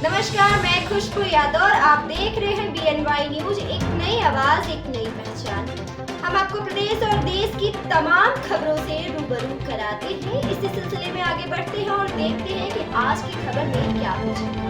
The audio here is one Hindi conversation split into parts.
नमस्कार, मैं खुशबू यादव और आप देख रहे हैं BNY न्यूज। एक नई आवाज, एक नई पहचान। हम आपको प्रदेश और देश की तमाम खबरों से रूबरू कराते हैं। इसी सिलसिले में आगे बढ़ते हैं और देखते हैं कि आज की खबर में क्या कुछ है।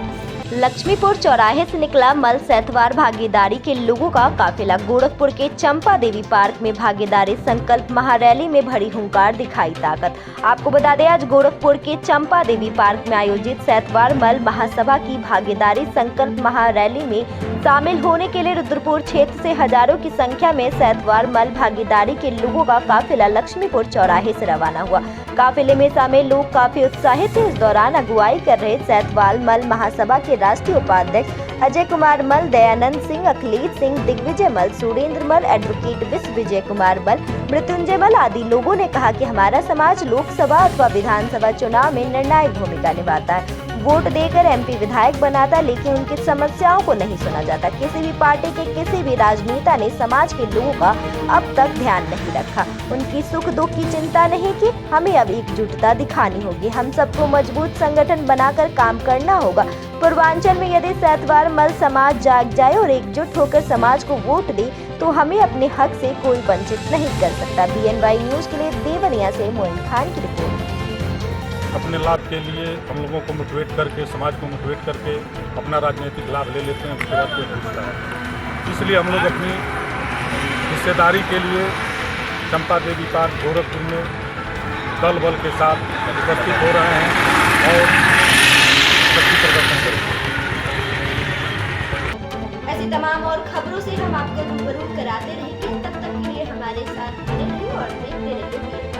लक्ष्मीपुर चौराहे से निकला मल सैतवार भागीदारी के लोगों का काफिला गोरखपुर के चंपा देवी पार्क में भागीदारी संकल्प महारैली में भरी हुंकार दिखाई ताकत। आपको बता दें, आज गोरखपुर के चंपा देवी पार्क में आयोजित सैतवार मल महासभा की भागीदारी संकल्प महारैली में शामिल होने के लिए रुद्रपुर क्षेत्र से हजारों की संख्या में सैतवार मल भागीदारी के लोगों का काफिला लक्ष्मीपुर चौराहे से रवाना हुआ। काफिले में शामिल लोग काफी उत्साहित थे। इस दौरान अगुवाई कर रहे सैतवार मल महासभा के राष्ट्रीय उपाध्यक्ष अजय कुमार मल, दयानंद सिंह, अखिलेश सिंह, दिग्विजय मल, सुरेंद्र मल, एडवोकेट विश्व विजय कुमार मल, मृत्युंजय मल आदि लोगों ने कहा कि हमारा समाज लोकसभा अथवा विधानसभा चुनाव में निर्णायक भूमिका निभाता है। वोट देकर MP विधायक बनाता, लेकिन उनकी समस्याओं को नहीं सुना जाता। किसी भी पार्टी के किसी भी राजनेता ने समाज के लोगों का अब तक ध्यान नहीं रखा, उनकी सुख दुख की चिंता नहीं की। हमें अब एकजुटता दिखानी होगी। हम सबको मजबूत संगठन बनाकर काम करना होगा। पूर्वांचल में यदि सैतवार मल समाज जाग जाए और एकजुट होकर समाज को वोट दे तो हमें अपने हक से कोई वंचित नहीं कर सकता। BNY न्यूज के लिए देवनिया से मोइन खान की रिपोर्ट। अपने लाभ के लिए हम लोगों को मोटिवेट करके, समाज को मोटिवेट करके अपना राजनीतिक लाभ ले लेते हैं, उसके बाद कोई पूछता है। इसलिए हम लोग अपनी हिस्सेदारी के लिए चंपा देवी पार्क गोरखपुर में दल बल के साथ उपस्थित हो रहे हैं और शक्ति प्रदर्शन करेंगे। ऐसी तमाम और खबरों से हम आपको रूबरू कराते रहेंगे। तब तक के लिए हमारे साथ बने रहिए और देखते रहिए।